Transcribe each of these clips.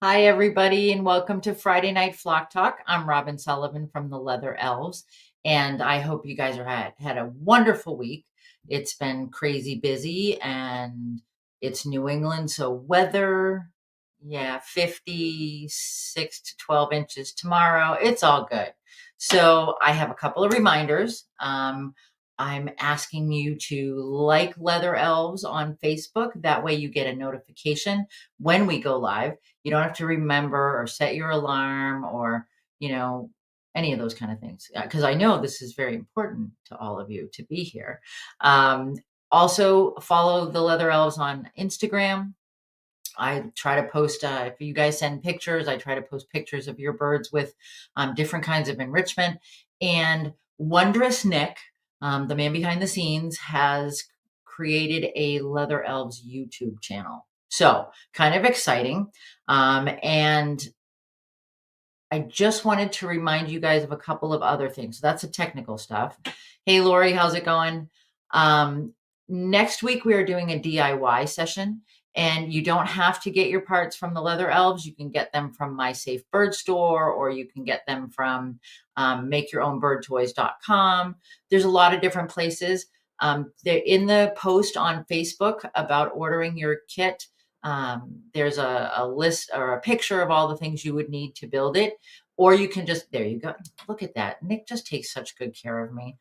Hi, everybody, and welcome to Friday Night Flock Talk. I'm Robin Sullivan from the Leather Elves, and I hope you guys had a wonderful week. It's been crazy busy, and it's New England, so weather, yeah, 56 to 12 inches tomorrow. It's all good. So I have a couple of reminders. I'm asking you to like Leather Elves on Facebook. That way you get a notification when we go live. You don't have to remember or set your alarm or, you know, any of those kind of things. Because I know this is very important to all of you to be here. Um, Also, follow the Leather Elves on Instagram. I try to post, if you guys send pictures, I try to post pictures of your birds with different kinds of enrichment. And Wondrous Nick, the man behind the scenes, has created a Leather Elves YouTube channel. So, kind of exciting. And I just wanted to remind you guys of a couple of other things. So that's the technical stuff. Hey, Lori, how's it going? Next week, we are doing a DIY session, and you don't have to get your parts from the Leather Elves. You can get them from My Safe Bird Store, or you can get them from makeyourownbirdtoys.com. There's a lot of different places. They're in the post on Facebook about ordering your kit. There's a list or a picture of all the things you would need to build it. Or you can just, there you go. Look at that. Nick just takes such good care of me.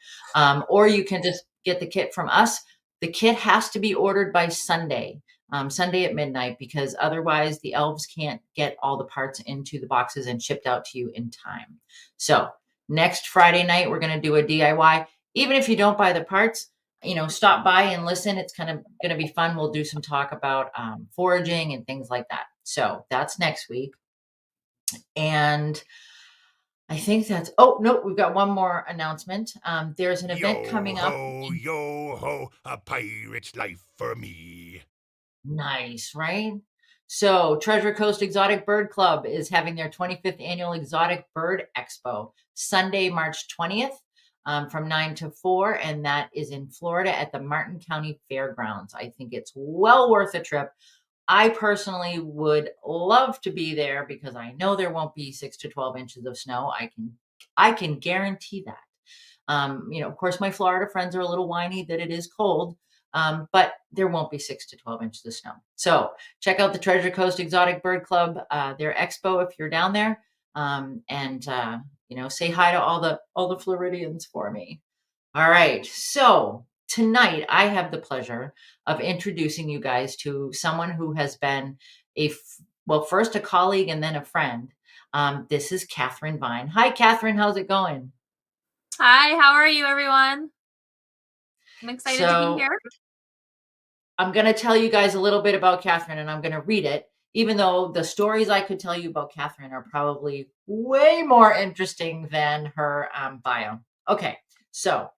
Or you can just get the kit from us. The kit has to be ordered by Sunday, Sunday at midnight, because otherwise the elves can't get all the parts into the boxes and shipped out to you in time. So next Friday night, we're going to do a DIY. Even if you don't buy the parts, stop by and listen. It's kind of going to be fun. We'll do some talk about foraging and things like that. So that's next week. And I think that's, oh, no, we've got one more announcement. There's an event coming up. Yo ho, a pirate's life for me. Nice, right? So, Treasure Coast Exotic Bird Club is having their 25th annual Exotic Bird Expo Sunday, March 20th from 9 to 4. And that is in Florida at the Martin County Fairgrounds. I think it's well worth a trip. I personally would love to be there because I know there won't be 6 to 12 inches of snow. I can guarantee that. Of course, my Florida friends are a little whiny that it is cold, but there won't be 6 to 12 inches of snow. So check out the Treasure Coast Exotic Bird Club, their expo if you're down there, and say hi to all the Floridians for me. All right, so tonight I have the pleasure of introducing you guys to someone who has been first a colleague and then a friend. This is Catherine Vine. Hi, Catherine. How's it going? Hi, how are you, everyone? I'm excited to be So here. I'm going to tell you guys a little bit about Catherine, and I'm going to read it, even though the stories I could tell you about Catherine are probably way more interesting than her bio. Okay, so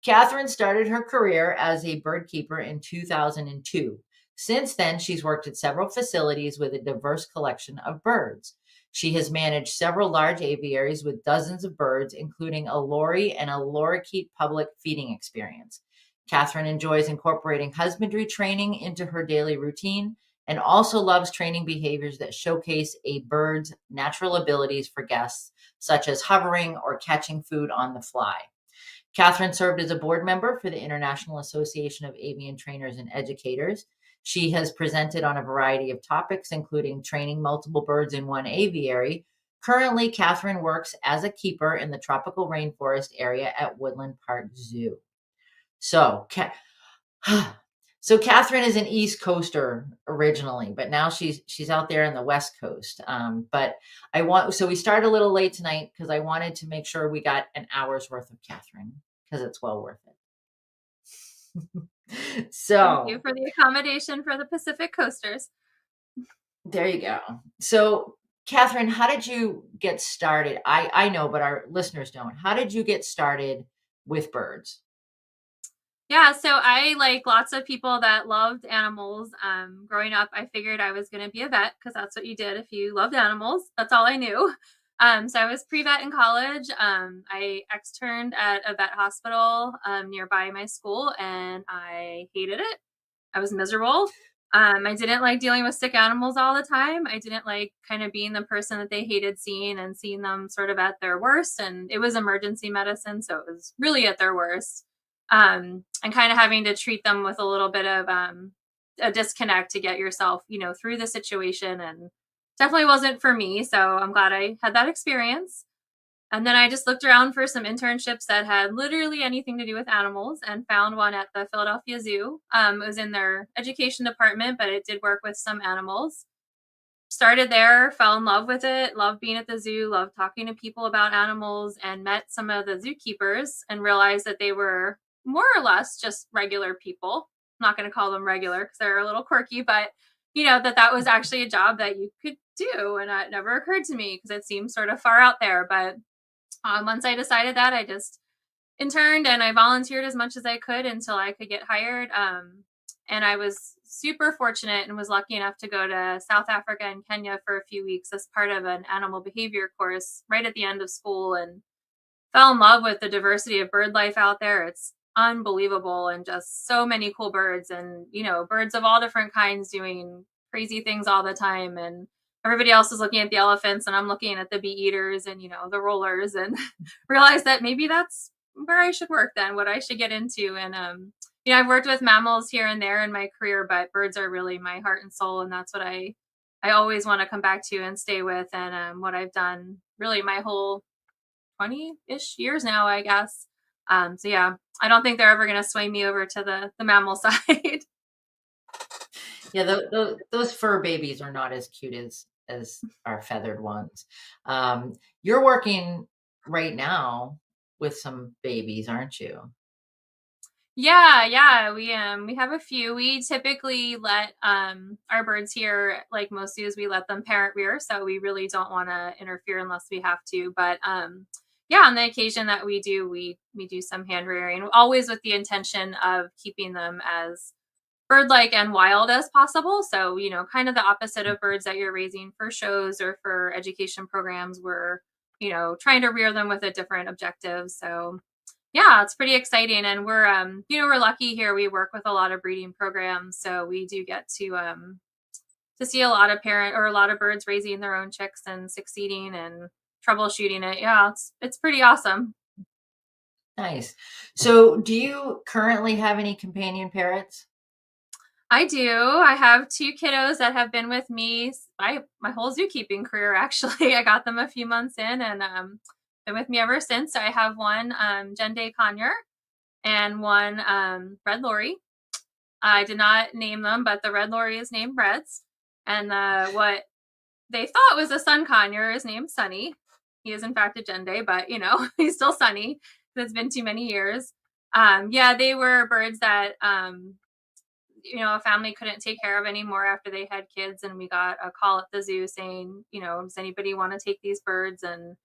Catherine started her career as a bird keeper in 2002. Since then, she's worked at several facilities with a diverse collection of birds. She has managed several large aviaries with dozens of birds, including a lorry and a lorikeet public feeding experience. Catherine enjoys incorporating husbandry training into her daily routine and also loves training behaviors that showcase a bird's natural abilities for guests, such as hovering or catching food on the fly. Catherine served as a board member for the International Association of Avian Trainers and Educators. She has presented on a variety of topics, including training multiple birds in one aviary. Currently, Catherine works as a keeper in the tropical rainforest area at Woodland Park Zoo. So, so Catherine is an East Coaster originally, but now she's out there in the West Coast. So we started a little late tonight because I wanted to make sure we got an hour's worth of Catherine because it's well worth it. Thank you for the accommodation for the Pacific Coasters. There you go. So, Catherine, how did you get started? I know, but our listeners don't. How did you get started with birds? Yeah, so I, like lots of people that loved animals, growing up, I figured I was going to be a vet because that's what you did if you loved animals. That's all I knew. So I was pre-vet in college. I externed at a vet hospital nearby my school, and I hated it. I was miserable. I didn't like dealing with sick animals all the time. I didn't like kind of being the person that they hated seeing and seeing them sort of at their worst. And it was emergency medicine, so it was really at their worst. And kind of having to treat them with a little bit of a disconnect to get yourself, through the situation. And definitely wasn't for me. So I'm glad I had that experience. And then I just looked around for some internships that had literally anything to do with animals and found one at the Philadelphia Zoo. It was in their education department, but it did work with some animals. Started there, fell in love with it, loved being at the zoo, loved talking to people about animals, and met some of the zookeepers and realized that they were more or less just regular people. I'm not going to call them regular because they're a little quirky, but that was actually a job that you could do. And it never occurred to me because it seemed sort of far out there. But once I decided that, I just interned and I volunteered as much as I could until I could get hired. And I was super fortunate and was lucky enough to go to South Africa and Kenya for a few weeks as part of an animal behavior course right at the end of school, and fell in love with the diversity of bird life out there. It's unbelievable, and just so many cool birds, and birds of all different kinds doing crazy things all the time. And everybody else is looking at the elephants and I'm looking at the bee eaters and the rollers, and realize that maybe that's where I should work then, what I should get into. And I've worked with mammals here and there in my career, but birds are really my heart and soul, and that's what I always want to come back to and stay with. And what I've done really my whole 20-ish years now, I guess. So yeah, I don't think they're ever going to sway me over to the mammal side. Yeah, those fur babies are not as cute as our feathered ones. You're working right now with some babies, aren't you? Yeah, we have a few. We typically let our birds here, like most zoos, we let them parent rear, so we really don't want to interfere unless we have to. But yeah, on the occasion that we do some hand rearing, always with the intention of keeping them as bird-like and wild as possible. So, kind of the opposite of birds that you're raising for shows or for education programs. We're, trying to rear them with a different objective. So yeah, it's pretty exciting. And we're lucky here. We work with a lot of breeding programs. So we do get to see a lot of a lot of birds raising their own chicks and succeeding and troubleshooting it. Yeah, it's pretty awesome. Nice. So, do you currently have any companion parrots? I do. I have two kiddos that have been with me my whole zookeeping career. Actually, I got them a few months in, and been with me ever since. I have one Jende Conure and one Red Lorry. I did not name them, but the Red Lorry is named Reds, and what they thought was a Sun Conure is named Sunny. He is in fact a Jende, but he's still Sunny. It's been too many years. Yeah, they were birds that a family couldn't take care of anymore after they had kids, and we got a call at the zoo saying, does anybody want to take these birds? And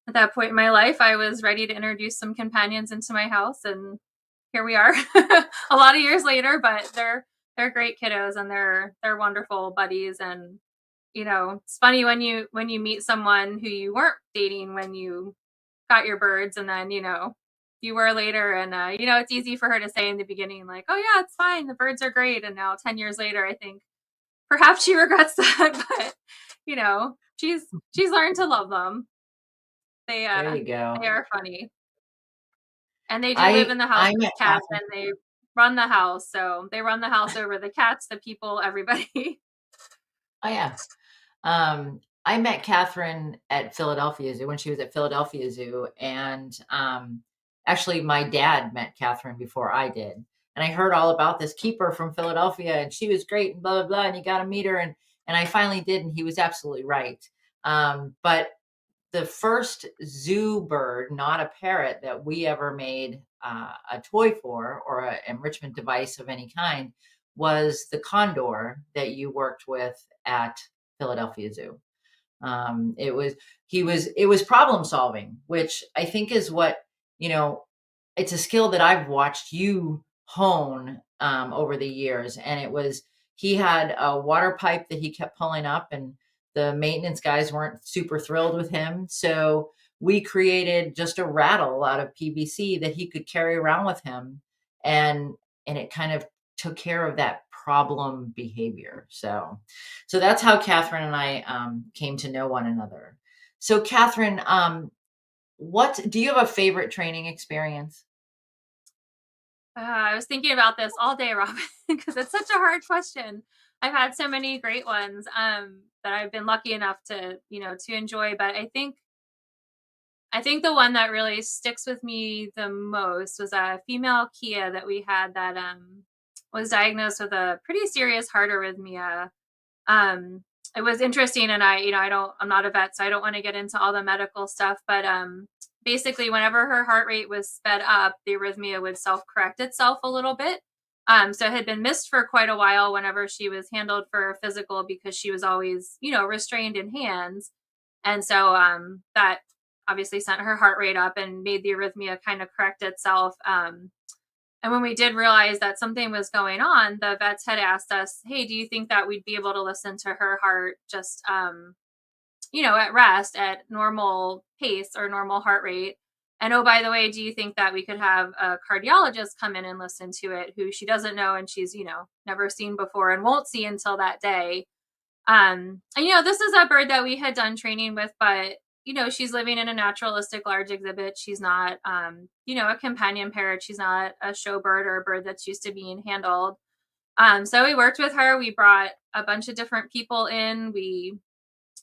at that point in my life, I was ready to introduce some companions into my house, and here we are a lot of years later. But they're great kiddos, and they're wonderful buddies. And it's funny when you meet someone who you weren't dating when you got your birds, and then you were later. And it's easy for her to say in the beginning, like, oh yeah, it's fine, the birds are great. And now 10 years later, I think perhaps she regrets that. But she's learned to love them. they There uh you go. they are funny, and they do live in the house I with met cats, and Catherine. they run the house. So they run the house over the cats, the people, everybody. Oh yeah. I met Catherine at Philadelphia Zoo when she was at Philadelphia Zoo, and actually, my dad met Catherine before I did, and I heard all about this keeper from Philadelphia, and she was great, and blah blah blah, and you got to meet her, and I finally did, and he was absolutely right. But the first zoo bird, not a parrot, that we ever made a toy for or an enrichment device of any kind was the condor that you worked with at Philadelphia Zoo. It was problem solving, which I think is what, you know, it's a skill that I've watched you hone over the years. And he had a water pipe that he kept pulling up, and the maintenance guys weren't super thrilled with him. So we created just a rattle out of PVC that he could carry around with him. And, and it kind of took care of that problem behavior. So that's how Catherine and I came to know one another. So Catherine, what do you have a favorite training experience? I was thinking about this all day, Robin, because it's such a hard question. I've had so many great ones that I've been lucky enough to, to enjoy. But I think the one that really sticks with me the most was a female Kia that we had that was diagnosed with a pretty serious heart arrhythmia. um it was interesting, and I'm not a vet, so I don't want to get into all the medical stuff, but basically whenever her heart rate was sped up, the arrhythmia would self-correct itself a little bit. So it had been missed for quite a while whenever she was handled for a physical, because she was always, restrained in hands. And so that obviously sent her heart rate up and made the arrhythmia kind of correct itself. And when we did realize that something was going on, the vets had asked us, "Hey, do you think that we'd be able to listen to her heart just, at rest at normal pace or normal heart rate? And oh, by the way, do you think that we could have a cardiologist come in and listen to it, who she doesn't know and she's, never seen before and won't see until that day?" And this is a bird that we had done training with, but she's living in a naturalistic large exhibit. She's not, a companion parrot. She's not a show bird or a bird that's used to being handled. So we worked with her. We brought a bunch of different people in. We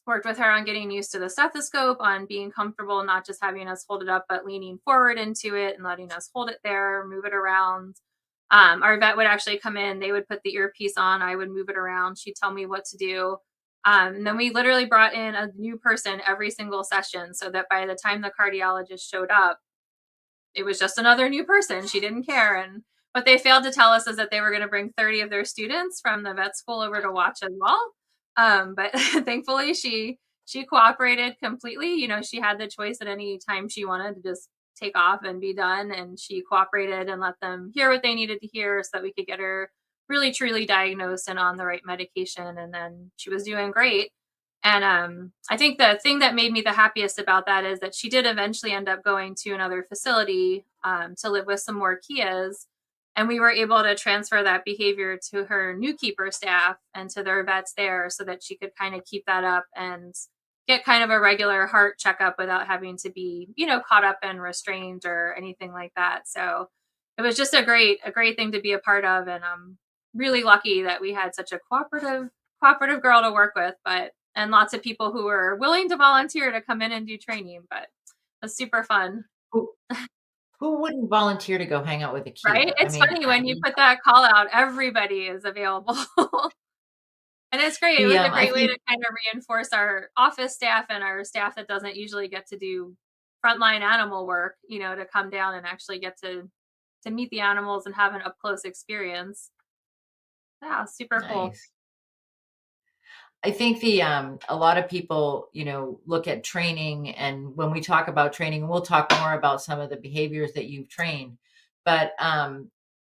worked with her on getting used to the stethoscope, on being comfortable, not just having us hold it up, but leaning forward into it and letting us hold it there, move it around. Our vet would actually come in, they would put the earpiece on, I would move it around, she'd tell me what to do. And then we literally brought in a new person every single session, so that by the time the cardiologist showed up, it was just another new person. She didn't care. And what they failed to tell us is that they were going to bring 30 of their students from the vet school over to watch as well. But thankfully, she cooperated completely. She had the choice at any time she wanted to just take off and be done, and she cooperated and let them hear what they needed to hear so that we could get her really truly diagnosed and on the right medication. And then she was doing great. And I think the thing that made me the happiest about that is that she did eventually end up going to another facility to live with some more Kias. And we were able to transfer that behavior to her new keeper staff and to their vets there, so that she could kind of keep that up and get kind of a regular heart checkup without having to be, caught up and restrained or anything like that. So it was just a great thing to be a part of. And I'm really lucky that we had such a cooperative girl to work with, and lots of people who were willing to volunteer to come in and do training. But it was super fun. Who, who wouldn't volunteer to go hang out with a Right? Kia? I It's mean, funny when you put that call out, everybody is available. And it's great. It was a I great way think to kind of reinforce our office staff and our staff that doesn't usually get to do frontline animal work, to come down and actually get to meet the animals and have an up close experience. Yeah, super cool. nice. I think a lot of people, look at training, and when we talk about training, we'll talk more about some of the behaviors that you've trained, but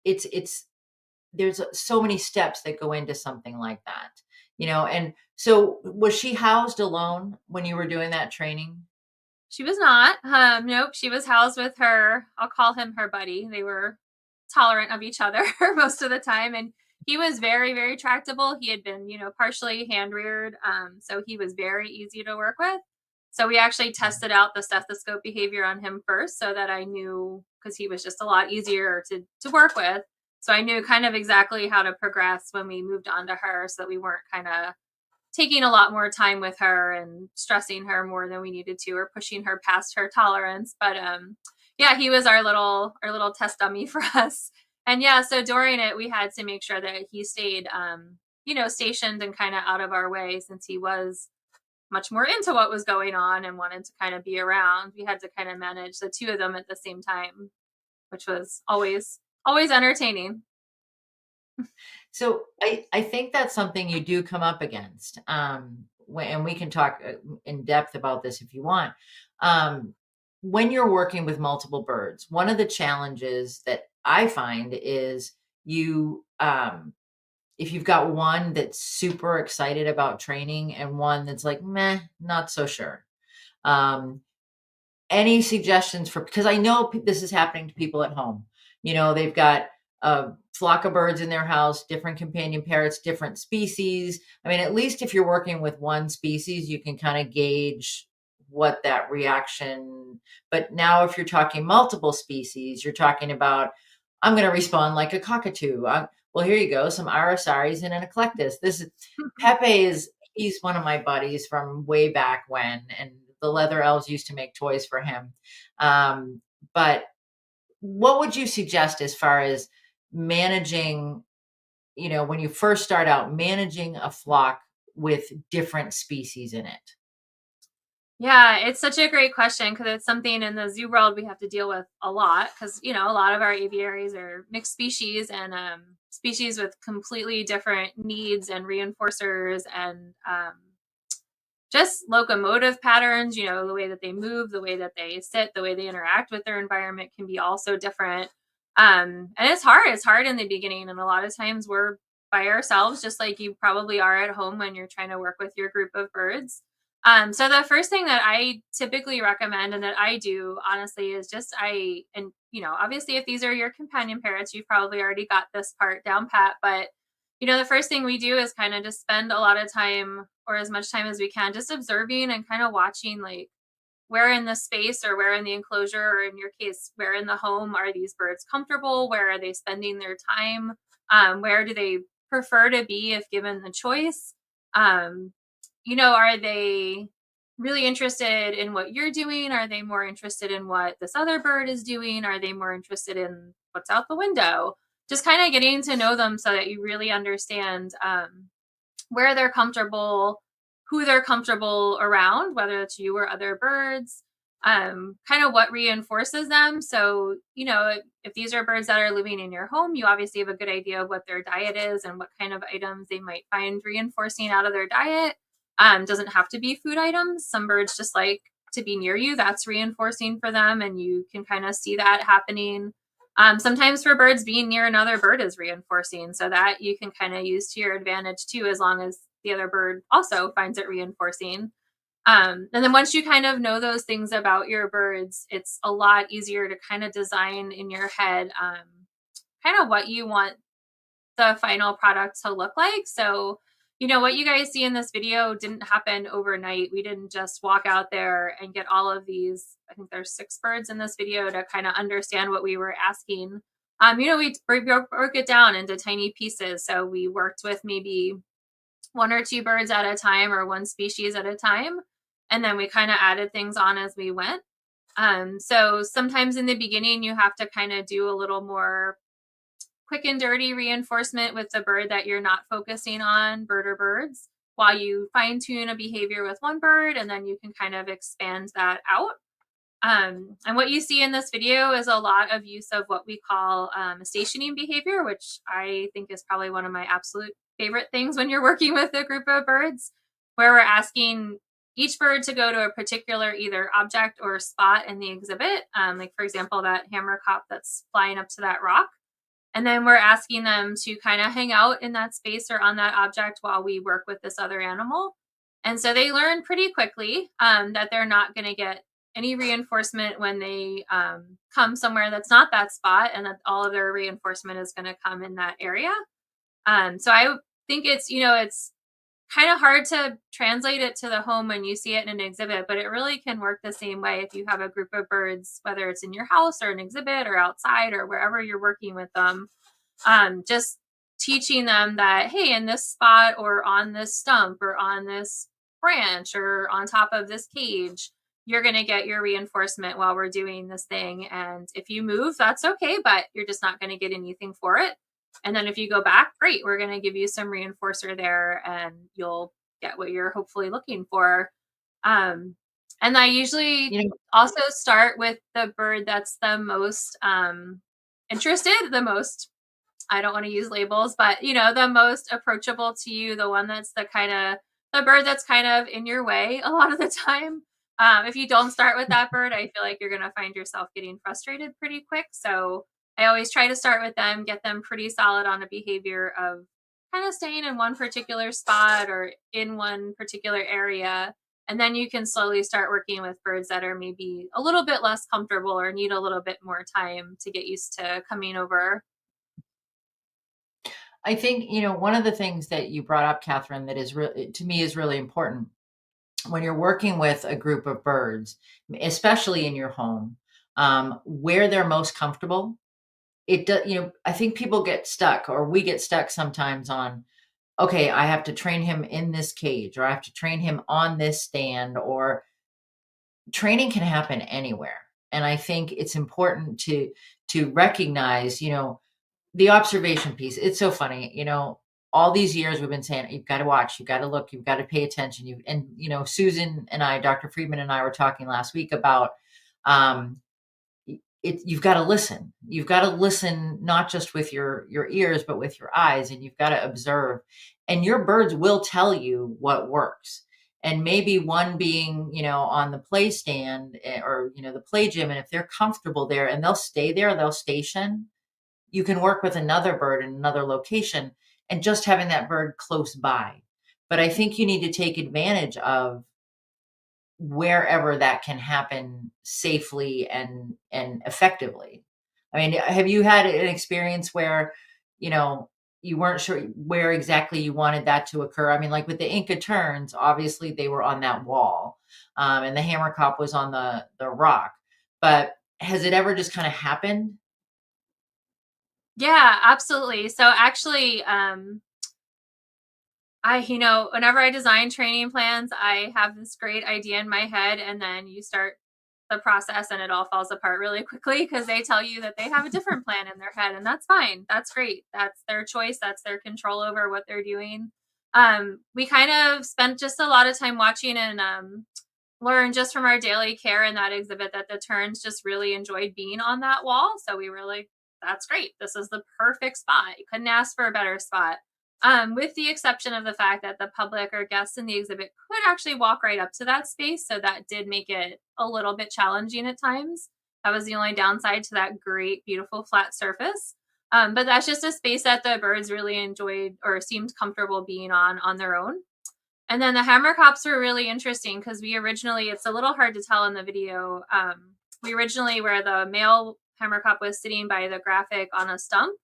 it's there's so many steps that go into something like that, and so was she housed alone when you were doing that training? She was not. Nope. She was housed with her. I'll call him her buddy. They were tolerant of each other most of the time, and he was very, very tractable. He had been, partially hand reared, so he was very easy to work with. So we actually tested out the stethoscope behavior on him first, so that I knew, because he was just a lot easier to work with. So I knew kind of exactly how to progress when we moved on to her, so that we weren't kind of taking a lot more time with her and stressing her more than we needed to, or pushing her past her tolerance. But yeah, he was our little test dummy for us. And yeah, so during it we had to make sure that he stayed stationed and kind of out of our way, since he was much more into what was going on and wanted to kind of be around. We had to kind of manage the two of them at the same time, which was always entertaining. So I think that's something you do come up against. And we can talk in depth about this if you want. Um, when you're working with multiple birds, one of the challenges that I find is if you've got one that's super excited about training and one that's like, meh, not so sure. Um, any suggestions for, because I know this is happening to people at home. They've got a flock of birds in their house, different companion parrots, different species. I mean, at least if you're working with one species, you can kind of gauge what that reaction. But now, if you're talking multiple species, you're talking about, I'm going to respond like a cockatoo. Well, here you go, some Arasaris and an eclectus. This is Pepe is he's one of my buddies from way back when, and the leather elves used to make toys for him. But what would you suggest as far as managing, when you first start out, managing a flock with different species in it? Yeah, it's such a great question because it's something in the zoo world we have to deal with a lot because, a lot of our aviaries are mixed species and species with completely different needs and reinforcers and just locomotive patterns, the way that they move, the way that they sit, the way they interact with their environment can be also different. And it's hard. It's hard in the beginning. And a lot of times we're by ourselves, just like you probably are at home when you're trying to work with your group of birds. So the first thing that I typically recommend and that I do honestly is obviously if these are your companion parrots, you've probably already got this part down pat, but the first thing we do is kind of just spend a lot of time or as much time as we can just observing and kind of watching like where in the space or where in the enclosure or in your case where in the home are these birds comfortable, where are they spending their time, where do they prefer to be if given the choice, are they really interested in what you're doing, are they more interested in what this other bird is doing, are they more interested in what's out the window, just kind of getting to know them so that you really understand where they're comfortable, who they're comfortable around, whether it's you or other birds, kind of what reinforces them. So, if these are birds that are living in your home, you obviously have a good idea of what their diet is and what kind of items they might find reinforcing out of their diet. Doesn't have to be food items. Some birds just like to be near you. That's reinforcing for them. And you can kind of see that happening. Sometimes for birds, being near another bird is reinforcing, so that you can kind of use to your advantage too, as long as the other bird also finds it reinforcing. And then once you kind of know those things about your birds, it's a lot easier to kind of design in your head kind of what you want the final product to look like. So, what you guys see in this video didn't happen overnight. We didn't just walk out there and get all of these, I think there's 6 birds in this video, to kind of understand what we were asking. We broke it down into tiny pieces. So we worked with maybe 1 or 2 birds at a time or one species at a time. And then we kind of added things on as we went. So sometimes in the beginning, you have to kind of do a little more quick and dirty reinforcement with the bird that you're not focusing on, bird or birds, while you fine tune a behavior with one bird, and then you can kind of expand that out. And what you see in this video is a lot of use of what we call stationing behavior, which I think is probably one of my absolute favorite things when you're working with a group of birds, where we're asking each bird to go to a particular either object or spot in the exhibit. Like for example, that hammercop that's flying up to that rock. And then we're asking them to kind of hang out in that space or on that object while we work with this other animal. And so they learn pretty quickly that they're not going to get any reinforcement when they come somewhere that's not that spot, and that all of their reinforcement is going to come in that area. So I think it's kind of hard to translate it to the home when you see it in an exhibit, but it really can work the same way if you have a group of birds, whether it's in your house or an exhibit or outside or wherever you're working with them. Just teaching them that, hey, in this spot or on this stump or on this branch or on top of this cage, you're going to get your reinforcement while we're doing this thing. And if you move, that's okay, but you're just not going to get anything for it. And then if you go back, great, we're going to give you some reinforcer there and you'll get what you're hopefully looking for. And I usually also start with the bird that's the most interested, the most, I don't want to use labels, but the most approachable to you, the one that's the bird that's kind of in your way a lot of the time. If you don't start with that bird, I feel like you're going to find yourself getting frustrated pretty quick. So I always try to start with them, get them pretty solid on a behavior of kind of staying in one particular spot or in one particular area. And then you can slowly start working with birds that are maybe a little bit less comfortable or need a little bit more time to get used to coming over. I think, one of the things that you brought up, Catherine, that is really, to me, is really important when you're working with a group of birds, especially in your home, where they're most comfortable. It does, I think people get stuck, or we get stuck sometimes on, okay, I have to train him in this cage, or I have to train him on this stand, or training can happen anywhere. And I think it's important to recognize, the observation piece. It's so funny, all these years we've been saying, you've got to watch, you've got to look, you've got to pay attention. Susan and I, Dr. Friedman and I were talking last week about, um, you've got to listen. You've got to listen, not just with your ears, but with your eyes, and you've got to observe. And your birds will tell you what works. And maybe one being, on the play stand, or, the play gym, and if they're comfortable there and they'll stay there, they'll station. You can work with another bird in another location, and just having that bird close by. But I think you need to take advantage of wherever that can happen safely and effectively. I mean, have you had an experience where, you know, you weren't sure where exactly you wanted that to occur? I mean, like with the Inca terns, obviously they were on that wall, and the hammerkop was on the rock. But has it ever just kind of happened? Yeah, absolutely. So actually, whenever I design training plans, I have this great idea in my head, and then you start the process and it all falls apart really quickly because they tell you that they have a different plan in their head, and that's fine. That's great. That's their choice. That's their control over what they're doing. We kind of spent just a lot of time watching and learned just from our daily care in that exhibit that the terns just really enjoyed being on that wall. So we were like, that's great. This is the perfect spot. You couldn't ask for a better spot. With the exception of the fact that the public or guests in the exhibit could actually walk right up to that space. So that did make it a little bit challenging at times. That was the only downside to that great, beautiful flat surface. But that's just a space that the birds really enjoyed or seemed comfortable being on their own. And then the hammerkops were really interesting because it's a little hard to tell in the video. We originally, where the male hammerkop was sitting by the graphic on a stump,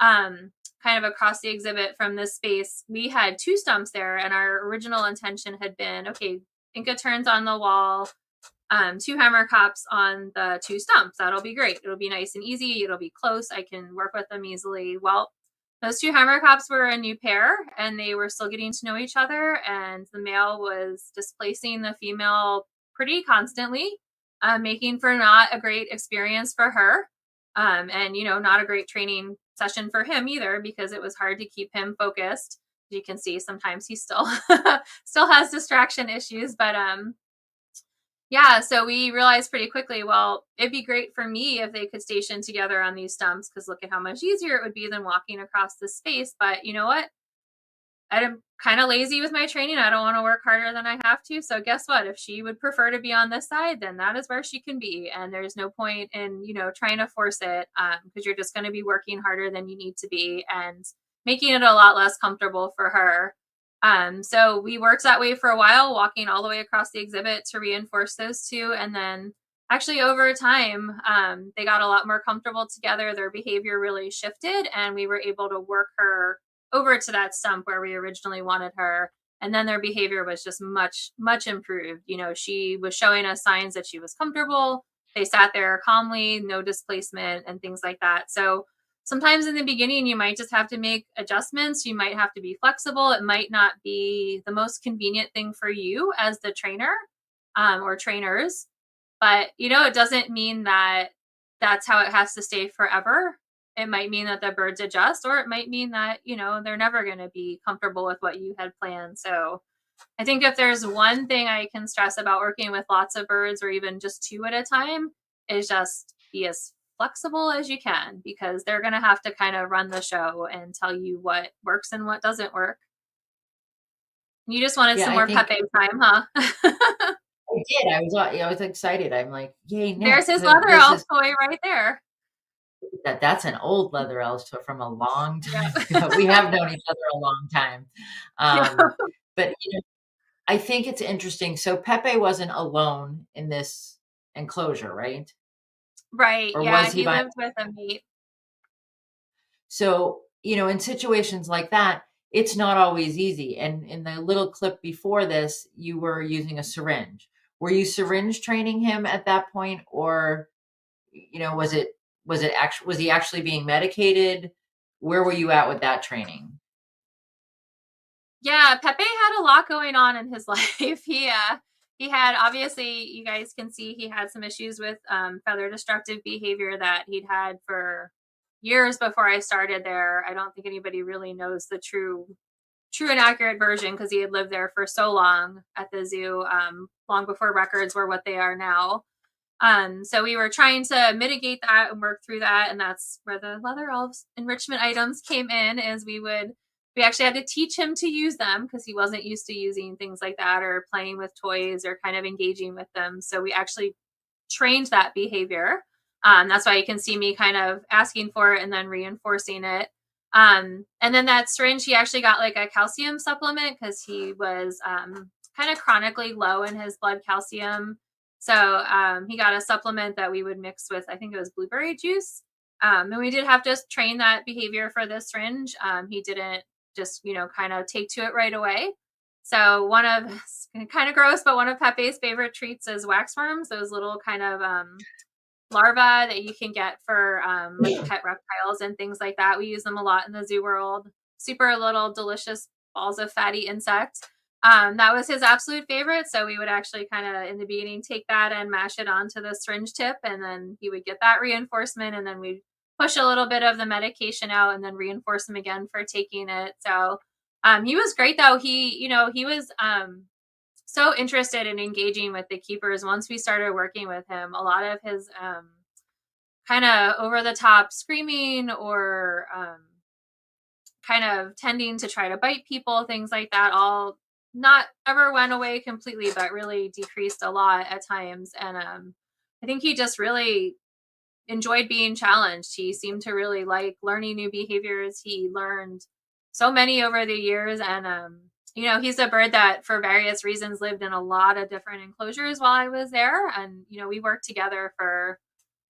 kind of across the exhibit from this space, we had two stumps there, and our original intention had been, okay, Inca terns on the wall, two hammerkops on the two stumps. That'll be great. It'll be nice and easy. It'll be close. I can work with them easily. Well, those two hammerkops were a new pair, and they were still getting to know each other, and the male was displacing the female pretty constantly, making for not a great experience for her. And not a great training session for him either, because it was hard to keep him focused. You can see sometimes he still still has distraction issues, but yeah, so we realized pretty quickly, well, it'd be great for me if they could station together on these stumps, because look at how much easier it would be than walking across this space. But you know what? I'm kind of lazy with my training. I don't want to work harder than I have to. So guess what? If she would prefer to be on this side, then that is where she can be. And there's no point in, trying to force it, because you're just going to be working harder than you need to be and making it a lot less comfortable for her. So we worked that way for a while, walking all the way across the exhibit to reinforce those two. And then actually over time, they got a lot more comfortable together. Their behavior really shifted, and we were able to work her over to that stump where we originally wanted her. And then their behavior was just much, much improved. She was showing us signs that she was comfortable. They sat there calmly, no displacement and things like that. So sometimes in the beginning, you might just have to make adjustments. You might have to be flexible. It might not be the most convenient thing for you as the trainer, or trainers. But, it doesn't mean that that's how it has to stay forever. It might mean that the birds adjust, or it might mean that, they're never going to be comfortable with what you had planned. So I think if there's one thing I can stress about working with lots of birds, or even just two at a time, is just be as flexible as you can, because they're going to have to kind of run the show and tell you what works and what doesn't work. You just wanted Yeah, some I more think Pepe time, huh? I did. I was excited. I'm like, yay, There's Nick. his So leather this elf is toy right there. that's an old leather elf from a long time Yeah. ago. We have known each other a long time. Yeah. But I think it's interesting. So Pepe wasn't alone in this enclosure, right? Right. Or Yeah. was he He by? lived with a mate. So in situations like that, it's not always easy. And in the little clip before this, you were using a syringe. Were you syringe training him at that point, or was he actually being medicated? Where were you at with that training? Yeah, Pepe had a lot going on in his life. He had, obviously, you guys can see he had some issues with feather destructive behavior that he'd had for years before I started there. I don't think anybody really knows the true and accurate version because he had lived there for so long at the zoo, long before records were what they are now. So we were trying to mitigate that and work through that, and that's where the leather elves enrichment items came in. Is we actually had to teach him to use them because he wasn't used to using things like that or playing with toys or kind of engaging with them. So we actually trained that behavior. That's why you can see me kind of asking for it and then reinforcing it. And then that syringe, he actually got like a calcium supplement because he was kind of chronically low in his blood calcium. So he got a supplement that we would mix with, I think it was blueberry juice. And we did have to train that behavior for this syringe. He didn't just, kind of take to it right away. So one of, kind of gross, but one of Pepe's favorite treats is wax worms, those little kind of larvae that you can get for like pet reptiles and things like that. We use them a lot in the zoo world. Super little delicious balls of fatty insect. That was his absolute favorite. So we would actually kind of in the beginning take that and mash it onto the syringe tip, and then he would get that reinforcement, and then we'd push a little bit of the medication out and then reinforce him again for taking it. So he was great though. He was so interested in engaging with the keepers once we started working with him. A lot of his kind of over the top screaming or kind of tending to try to bite people, things like that, all not ever went away completely, but really decreased a lot at times. And I think he just really enjoyed being challenged. He seemed to really like learning new behaviors. He learned so many over the years. And, he's a bird that for various reasons lived in a lot of different enclosures while I was there. And, we worked together for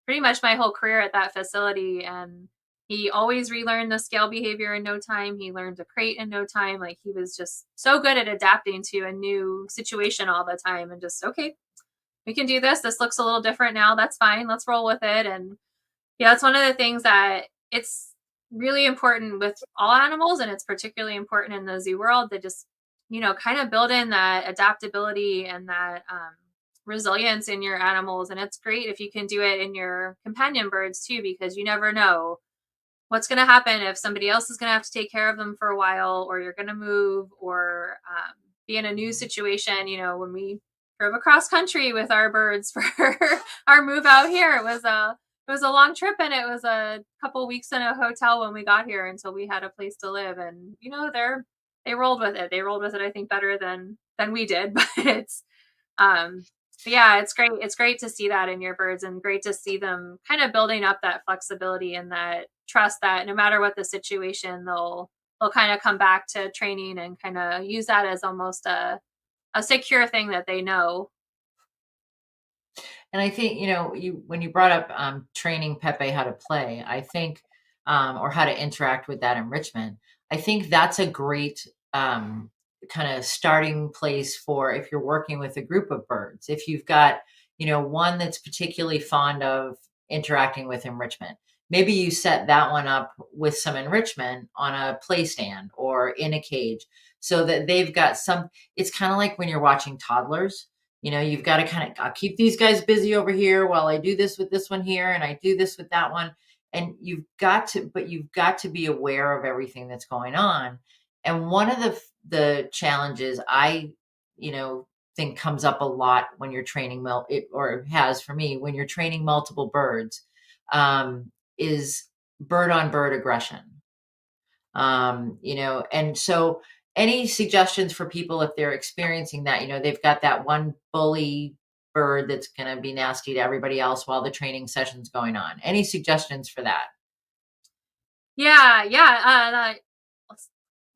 pretty much my whole career at that facility. And he always relearned the scale behavior in no time. He learned to crate in no time. Like he was just so good at adapting to a new situation all the time and just, okay, we can do this. This looks a little different now. That's fine. Let's roll with it. And yeah, it's one of the things that it's really important with all animals, and it's particularly important in the zoo world to just, kind of build in that adaptability and that resilience in your animals. And it's great if you can do it in your companion birds too, because you never know what's going to happen if somebody else is going to have to take care of them for a while, or you're going to move, or be in a new situation. When we drove across country with our birds for our move out here, it was a long trip, and it was a couple weeks in a hotel when we got here until we had a place to live. And they rolled with it. They rolled with it, I think, better than we did. But it's yeah, it's great. It's great to see that in your birds, and great to see them kind of building up that flexibility and that trust that no matter what the situation, they'll kind of come back to training and kind of use that as almost a secure thing that they know. And I think, when you brought up training Pepe how to play, I think, or how to interact with that enrichment, I think that's a great kind of starting place for if you're working with a group of birds. If you've got, one that's particularly fond of interacting with enrichment, maybe you set that one up with some enrichment on a play stand or in a cage so that they've got some. It's kind of like when you're watching toddlers. You've got to kind of, I'll keep these guys busy over here while I do this with this one here and I do this with that one. And you've got to be aware of everything that's going on. And one of the challenges I, think comes up a lot when you're training or has for me when you're training multiple birds, is bird on bird aggression. And so any suggestions for people if they're experiencing that, they've got that one bully bird that's going to be nasty to everybody else while the training session's going on. Any suggestions for that? Yeah, yeah.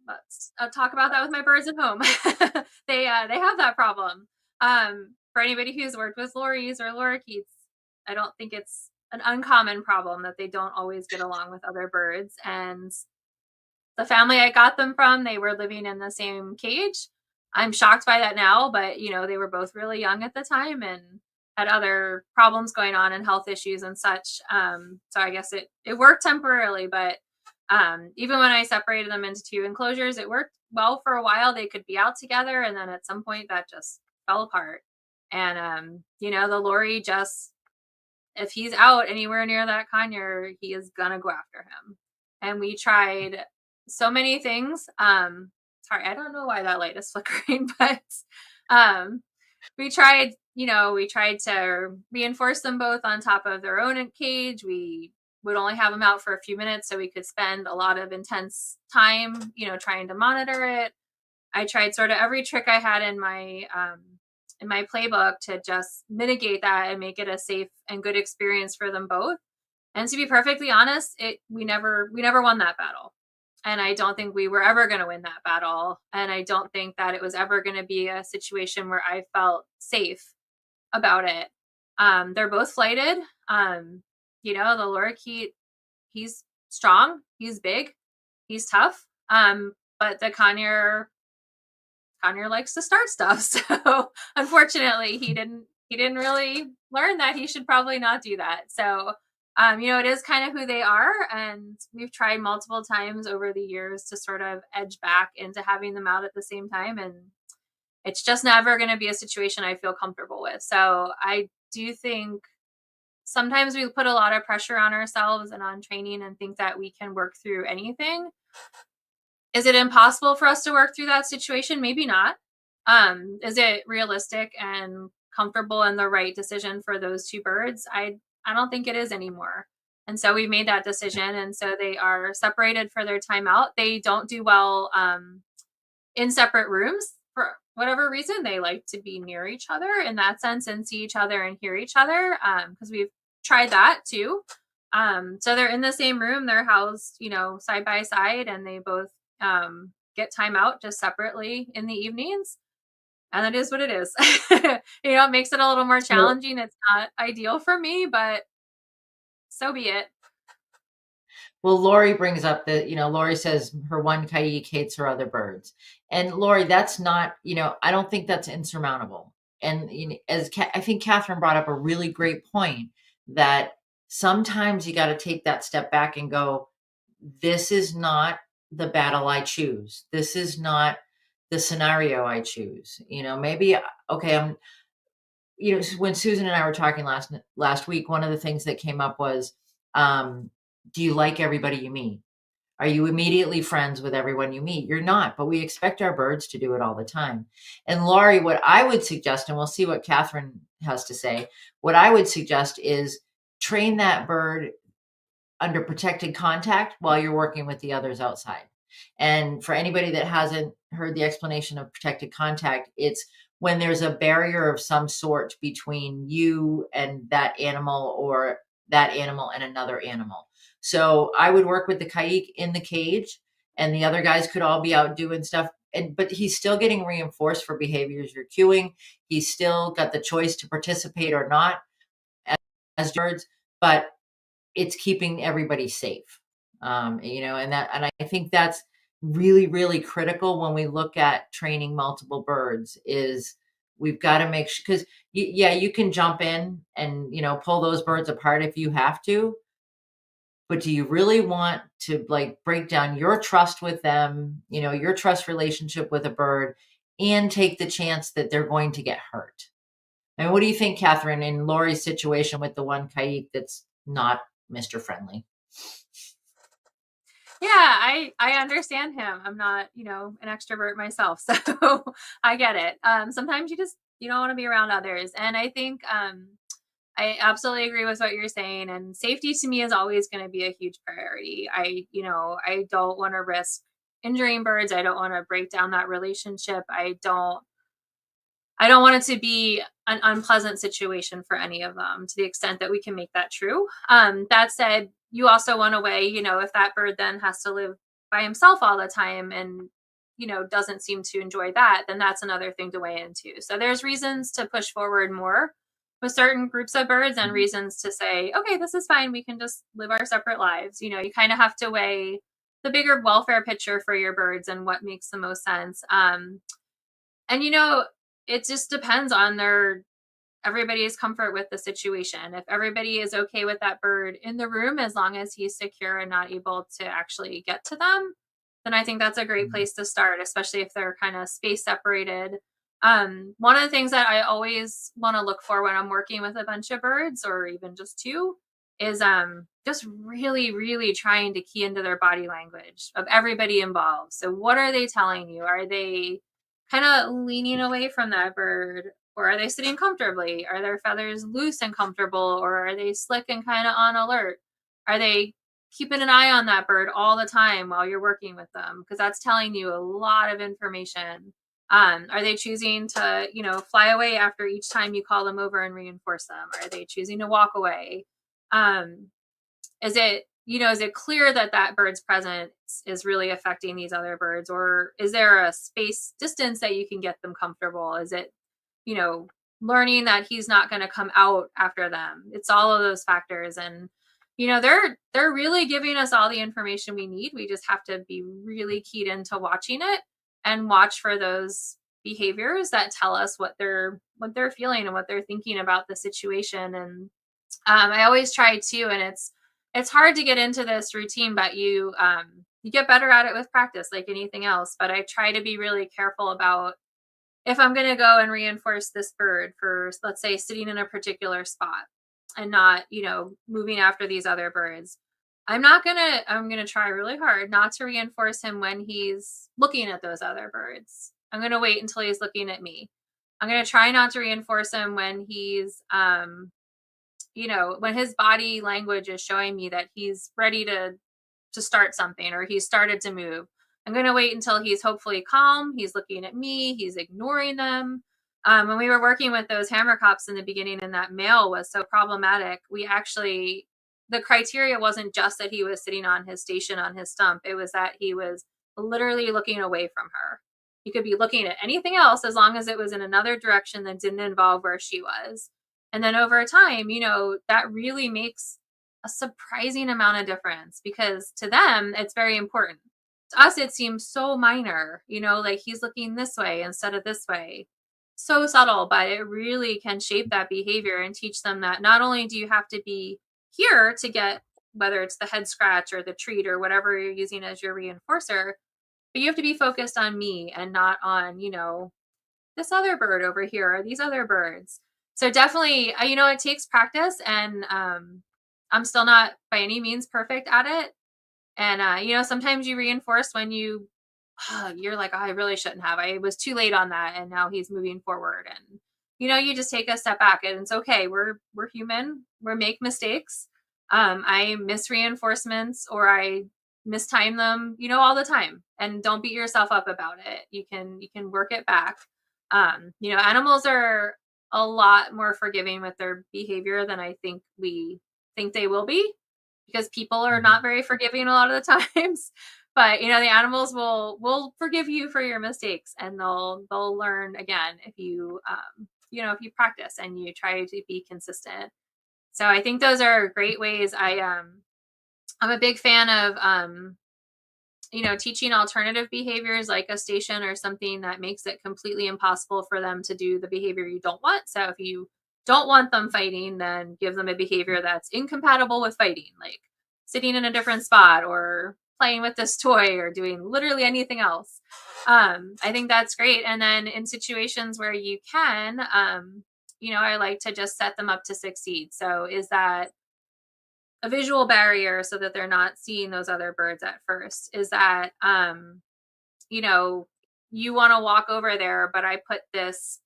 Let's talk about that with my birds at home. They have that problem. For anybody who's worked with lories or lorikeets, I don't think it's an uncommon problem that they don't always get along with other birds. And the family I got them from, they were living in the same cage. I'm shocked by that now, but they were both really young at the time and had other problems going on and health issues and such. So I guess it worked temporarily, but even when I separated them into two enclosures, it worked well for a while. They could be out together, and then at some point that just fell apart. And the Lori just, if he's out anywhere near that conure, he is gonna go after him. And we tried so many things. Sorry, I don't know why that light is flickering, but um, we tried to reinforce them both on top of their own cage. We would only have them out for a few minutes so we could spend a lot of intense time, trying to monitor it. I tried sort of every trick I had in my playbook to just mitigate that and make it a safe and good experience for them both. And to be perfectly honest, we never won that battle. And I don't think we were ever going to win that battle. And I don't think that it was ever going to be a situation where I felt safe about it. They're both flighted. The lorikeet, he's strong, he's big, he's tough. But the conure likes to start stuff. So unfortunately, he didn't really learn that he should probably not do that. So it is kind of who they are. And we've tried multiple times over the years to sort of edge back into having them out at the same time. And it's just never going to be a situation I feel comfortable with. So I do think sometimes we put a lot of pressure on ourselves and on training and think that we can work through anything. Is it impossible for us to work through that situation? Maybe not. Is it realistic and comfortable and the right decision for those two birds? I don't think it is anymore. And so we made that decision. And so they are separated for their time out. They don't do well in separate rooms for whatever reason. They like to be near each other in that sense and see each other and hear each other, because we've tried that too. So they're in the same room. They're housed, side by side, and they both get time out just separately in the evenings. And that is what it is. It makes it a little more challenging. It's not ideal for me, but so be it. Well, Lori brings up that, Lori says her one Kaik hates her other birds. And Lori, that's not, I don't think that's insurmountable. And I think Catherine brought up a really great point, that sometimes you got to take that step back and go, this is not the battle I choose. This is not the scenario I choose. Maybe, okay, when Susan and I were talking last week, one of the things that came up was, do you like everybody you meet? Are you immediately friends with everyone you meet? You're not, but we expect our birds to do it all the time. And Laurie, what I would suggest, and we'll see what Catherine has to say, what I would suggest is train that bird under protected contact while you're working with the others outside. And for anybody that hasn't heard the explanation of protected contact, it's when there's a barrier of some sort between you and that animal, or that animal and another animal. So I would work with the Kaik in the cage, and the other guys could all be out doing stuff. But he's still getting reinforced for behaviors you're cueing. He's still got the choice to participate or not as birds, but it's keeping everybody safe. And I think that's really, really critical when we look at training multiple birds. Is we've got to make sure, because you can jump in and pull those birds apart if you have to, but do you really want to break down your trust with them, your trust relationship with a bird, and take the chance that they're going to get hurt? And what do you think, Catherine, in Lori's situation with the one Kaik that's not Mr. Friendly? Yeah, I understand him. I'm not, an extrovert myself, so I get it. Sometimes you don't want to be around others, and I think I absolutely agree with what you're saying. And safety to me is always going to be a huge priority. I don't want to risk injuring birds. I don't want to break down that relationship. I don't want it to be an unpleasant situation for any of them, to the extent that we can make that true. That said, you also want to weigh, if that bird then has to live by himself all the time and, doesn't seem to enjoy that, then that's another thing to weigh into. So there's reasons to push forward more with certain groups of birds, and reasons to say, okay, this is fine. We can just live our separate lives. You kind of have to weigh the bigger welfare picture for your birds and what makes the most sense. And it just depends on everybody's comfort with the situation. If everybody is okay with that bird in the room, as long as he's secure and not able to actually get to them, then I think that's a great place to start, especially if they're kind of space separated. One of the things that I always want to look for when I'm working with a bunch of birds, or even just two, is just really, really trying to key into their body language of everybody involved. So what are they telling you? Are they kind of leaning away from that bird? Or are they sitting comfortably? Are their feathers loose and comfortable? Or are they slick and kind of on alert? Are they keeping an eye on that bird all the time while you're working with them? Because that's telling you a lot of information. Are they choosing to, fly away after each time you call them over and reinforce them? Are they choosing to walk away? Is it clear that that bird's presence is really affecting these other birds? Or is there a space distance that you can get them comfortable? Is it, learning that he's not going to come out after them? It's all of those factors. And, they're really giving us all the information we need. We just have to be really keyed into watching it and watch for those behaviors that tell us what they're feeling and what they're thinking about the situation. And I always try to, and it's hard to get into this routine, but you get better at it with practice, like anything else. But I try to be really careful about, if I'm going to go and reinforce this bird for, let's say, sitting in a particular spot and not, moving after these other birds, I'm going to try really hard not to reinforce him when he's looking at those other birds. I'm going to wait until he's looking at me. I'm going to try not to reinforce him when he's, when his body language is showing me that he's ready to start something, or he's started to move. I'm going to wait until he's hopefully calm. He's looking at me. He's ignoring them. When we were working with those hammer cops in the beginning and that male was so problematic, the criteria wasn't just that he was sitting on his station on his stump. It was that he was literally looking away from her. He could be looking at anything else as long as it was in another direction that didn't involve where she was. And then over time, that really makes a surprising amount of difference, because to them, it's very important. To us, it seems so minor, like he's looking this way instead of this way. So subtle, but it really can shape that behavior and teach them that not only do you have to be here to get, whether it's the head scratch or the treat or whatever you're using as your reinforcer, but you have to be focused on me and not on, this other bird over here or these other birds. So definitely, it takes practice, and I'm still not by any means perfect at it. And, sometimes you reinforce when you're like, oh, I really shouldn't have. I was too late on that. And now he's moving forward. And, you just take a step back, and it's okay. We're human. We make mistakes. I miss reinforcements, or I mistime them, all the time. And don't beat yourself up about it. You can work it back. Animals are a lot more forgiving with their behavior than I think we think they will be, because people are not very forgiving a lot of the times. But the animals will forgive you for your mistakes, and they'll learn again if you if you practice and you try to be consistent. So I think those are great ways. I'm a big fan of teaching alternative behaviors, like a station or something that makes it completely impossible for them to do the behavior you don't want. So if you don't want them fighting, then give them a behavior that's incompatible with fighting, like sitting in a different spot or playing with this toy or doing literally anything else. I think that's great. And then in situations where you can, I like to just set them up to succeed. So is that a visual barrier so that they're not seeing those other birds at first? Is that, you want to walk over there, but I put this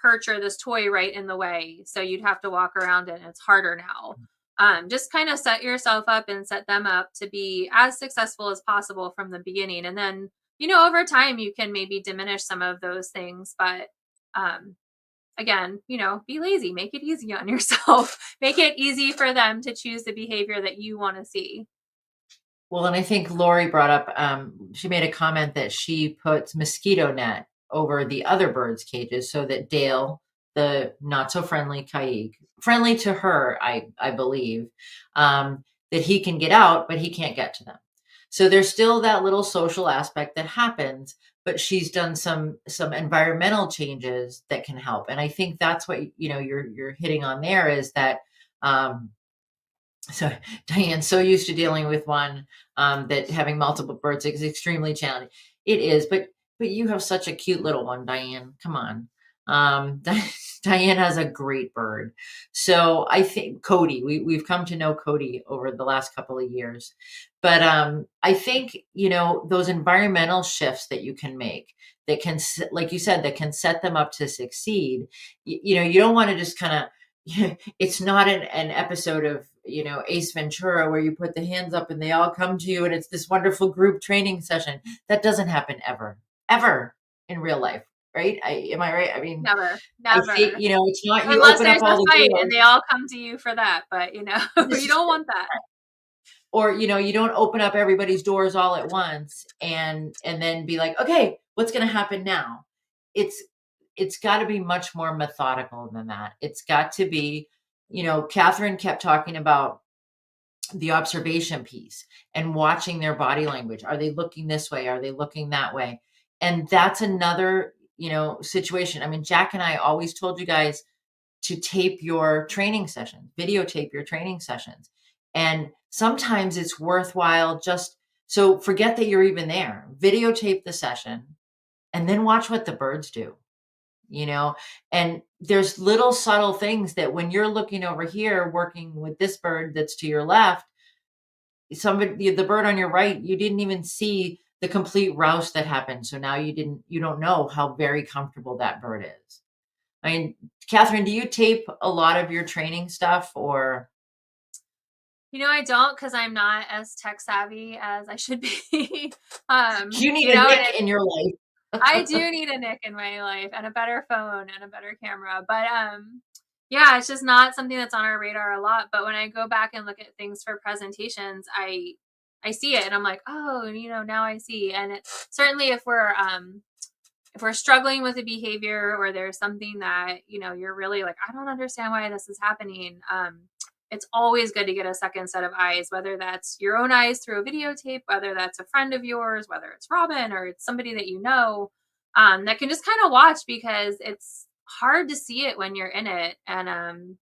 perch or this toy right in the way, so you'd have to walk around it, and it's harder now. Just kind of set yourself up and set them up to be as successful as possible from the beginning. And then, over time you can maybe diminish some of those things, but again, be lazy, make it easy on yourself, make it easy for them to choose the behavior that you want to see. Well, and I think Lori brought up, she made a comment that she puts mosquito net over the other birds' cages so that Dale, the not so friendly Kaig, friendly to her, I believe, that he can get out, but he can't get to them. So there's still that little social aspect that happens, but she's done some environmental changes that can help. And I think that's what, you're hitting on there, is that um so Diane's so used to dealing with one, that having multiple birds is extremely challenging. It is, but you have such a cute little one, Diane. Come on. Diane has a great bird. So I think Cody, we've come to know Cody over the last couple of years. But I think, those environmental shifts that you can make, that can, like you said, that can set them up to succeed. You don't want to just kind of, it's not an episode of, Ace Ventura, where you put the hands up and they all come to you and it's this wonderful group training session. That doesn't happen ever in real life, right? Am I right? I mean, Never, I think, never. it's not you Unless open up there's all a the fight and doors. they all come to you for that, but This you is don't true. want that. Or, you don't open up everybody's doors all at once and then be like, okay, what's going to happen now? It's it's got to be much more methodical than that. It's got to be, Catherine kept talking about the observation piece and watching their body language. Are they looking this way? Are they looking that way? And that's another, situation. I mean, Jack and I always told you guys to tape your training sessions, videotape your training sessions. And sometimes it's worthwhile, just so forget that you're even there. Videotape the session and then watch what the birds do, you know? And there's little subtle things that when you're looking over here working with this bird that's to your left, the bird on your right, you didn't even see the complete rouse that happened. So now you don't know how very comfortable that bird is. I mean, Catherine, do you tape a lot of your training stuff, or I don't, because I'm not as tech savvy as I should be. you need a And Nick in your life? I do need a Nick in my life and a better phone and a better camera. But yeah, it's just not something that's on our radar a lot. But when I go back and look at things for presentations, I see it and I'm like, oh, now I see. And it certainly, if we're struggling with a behavior, or there's something that, you're really like, I don't understand why this is happening. It's always good to get a second set of eyes, whether that's your own eyes through a videotape, whether that's a friend of yours, whether it's Robin or it's somebody that that can just kind of watch, because it's hard to see it when you're in it. And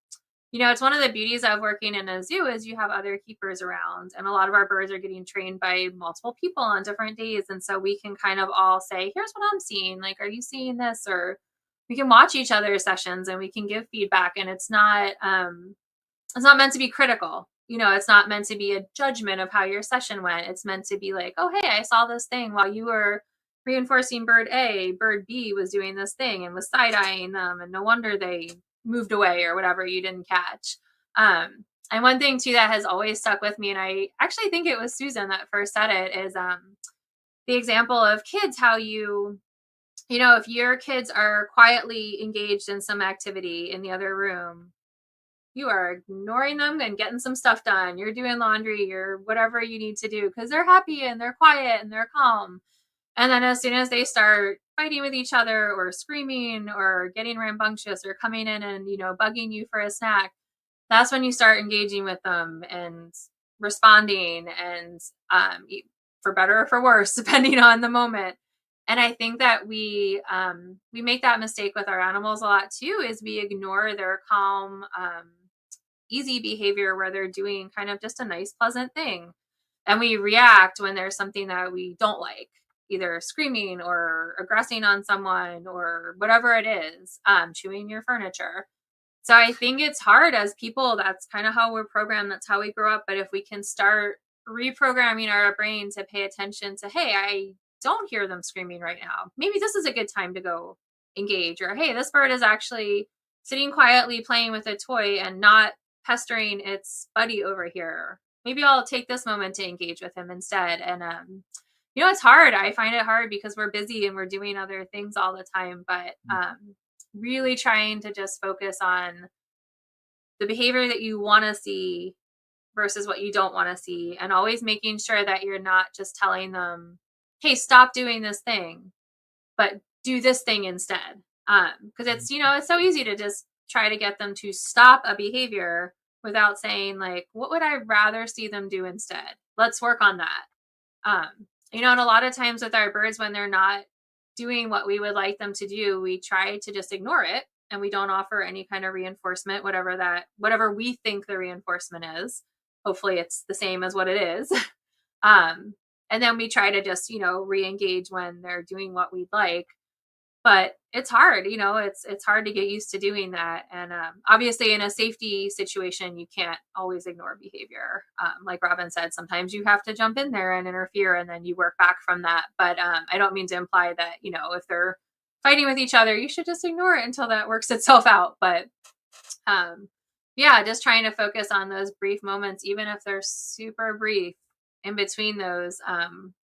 it's one of the beauties of working in a zoo is you have other keepers around, and a lot of our birds are getting trained by multiple people on different days. And so we can kind of all say, here's what I'm seeing. Like, are you seeing this? Or we can watch each other's sessions and we can give feedback. And it's not meant to be critical. It's not meant to be a judgment of how your session went. It's meant to be like, oh, hey, I saw this thing while you were reinforcing bird A. Bird B was doing this thing and was side-eyeing them, and no wonder they moved away or whatever you didn't catch. And one thing too that has always stuck with me, and I actually think it was Susan that first said it, is the example of kids, how if your kids are quietly engaged in some activity in the other room, you are ignoring them and getting some stuff done. You're doing laundry, you're whatever you need to do, because they're happy and they're quiet and they're calm. And then as soon as they start fighting with each other or screaming or getting rambunctious or coming in and, bugging you for a snack, that's when you start engaging with them and responding, and for better or for worse, depending on the moment. And I think that we make that mistake with our animals a lot too, is we ignore their calm, easy behavior where they're doing kind of just a nice, pleasant thing. And we react when there's something that we don't like, either screaming or aggressing on someone or whatever it is, chewing your furniture. So I think it's hard as people. That's kind of how we're programmed. That's how we grow up. But if we can start reprogramming our brain to pay attention to, hey, I don't hear them screaming right now. Maybe this is a good time to go engage. Or, hey, this bird is actually sitting quietly playing with a toy and not pestering its buddy over here. Maybe I'll take this moment to engage with him instead. And, it's hard. I find it hard because we're busy and we're doing other things all the time. But really trying to just focus on the behavior that you want to see versus what you don't want to see, and always making sure that you're not just telling them, hey, stop doing this thing, but do this thing instead. Because it's so easy to just try to get them to stop a behavior without saying, like, what would I rather see them do instead? Let's work on that. Um, and a lot of times with our birds, when they're not doing what we would like them to do, we try to just ignore it and we don't offer any kind of reinforcement, whatever we think the reinforcement is. Hopefully it's the same as what it is. um, and then we try to just, re-engage when they're doing what we'd like. But it's hard, it's hard to get used to doing that. And obviously, in a safety situation, you can't always ignore behavior. Like Robin said, sometimes you have to jump in there and interfere, and then you work back from that. But I don't mean to imply that, if they're fighting with each other, you should just ignore it until that works itself out. But yeah, just trying to focus on those brief moments, even if they're super brief, in between those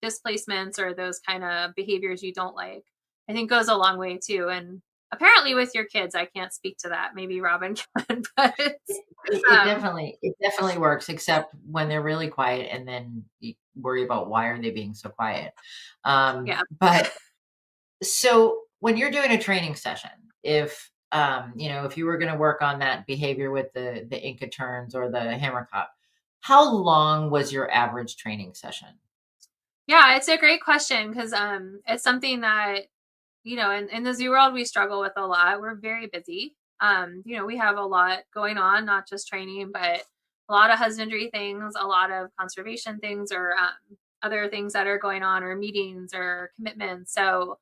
displacements or those kind of behaviors you don't like, I think goes a long way too. And apparently with your kids, I can't speak to that. Maybe Robin can, but It definitely works, except when they're really quiet, and then you worry about why are they being so quiet. yeah. But so when you're doing a training session, if you were going to work on that behavior with the Inca turns or the hammer cop, how long was your average training session? Yeah, it's a great question because it's something that, in the zoo world, we struggle with a lot. We're very busy. We have a lot going on, not just training, but a lot of husbandry things, a lot of conservation things, or other things that are going on, or meetings or commitments. So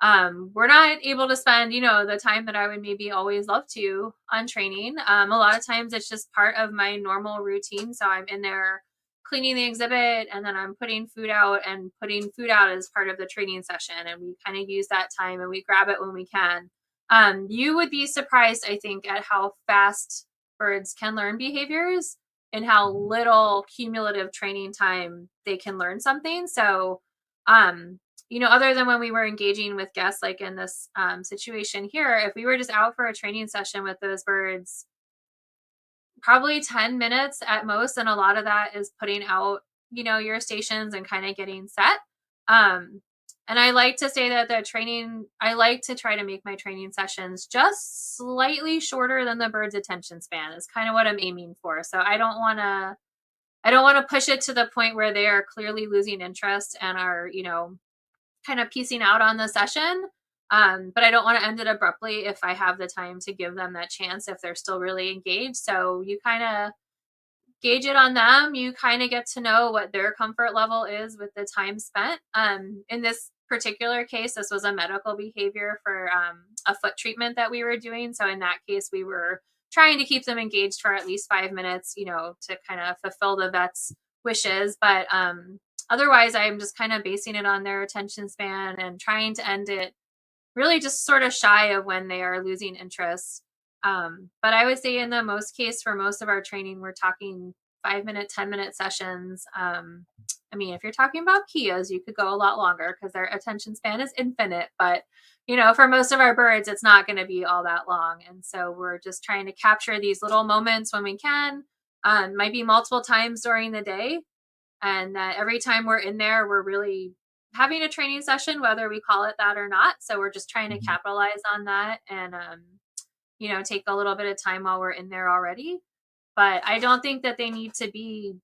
we're not able to spend, the time that I would maybe always love to on training. A lot of times it's just part of my normal routine. So I'm in there cleaning the exhibit, and then I'm putting food out, and putting food out as part of the training session. And we kind of use that time and we grab it when we can. You would be surprised, I think, at how fast birds can learn behaviors and how little cumulative training time they can learn something. So, other than when we were engaging with guests, like in this situation here, if we were just out for a training session with those birds, probably 10 minutes at most. And a lot of that is putting out, your stations and kind of getting set. Um, and I like to say that I like to try to make my training sessions just slightly shorter than the bird's attention span is kind of what I'm aiming for. So I don't want to push it to the point where they are clearly losing interest and are, kind of piecing out on the session. But I don't want to end it abruptly if I have the time to give them that chance if they're still really engaged. So you kind of gauge it on them. You kind of get to know what their comfort level is with the time spent. In this particular case, this was a medical behavior for a foot treatment that we were doing. So in that case, we were trying to keep them engaged for at least 5 minutes, to kind of fulfill the vet's wishes. But otherwise, I'm just kind of basing it on their attention span and trying to end it really just sort of shy of when they are losing interest. But I would say in the most case for most of our training, we're talking 5 minute, 10-minute sessions. If you're talking about Kias, you could go a lot longer because their attention span is infinite. But, for most of our birds, it's not going to be all that long. And so we're just trying to capture these little moments when we can. Might be multiple times during the day. And that every time we're in there, we're really having a training session, whether we call it that or not. So we're just trying to capitalize on that and, take a little bit of time while we're in there already. But I don't think that they need to be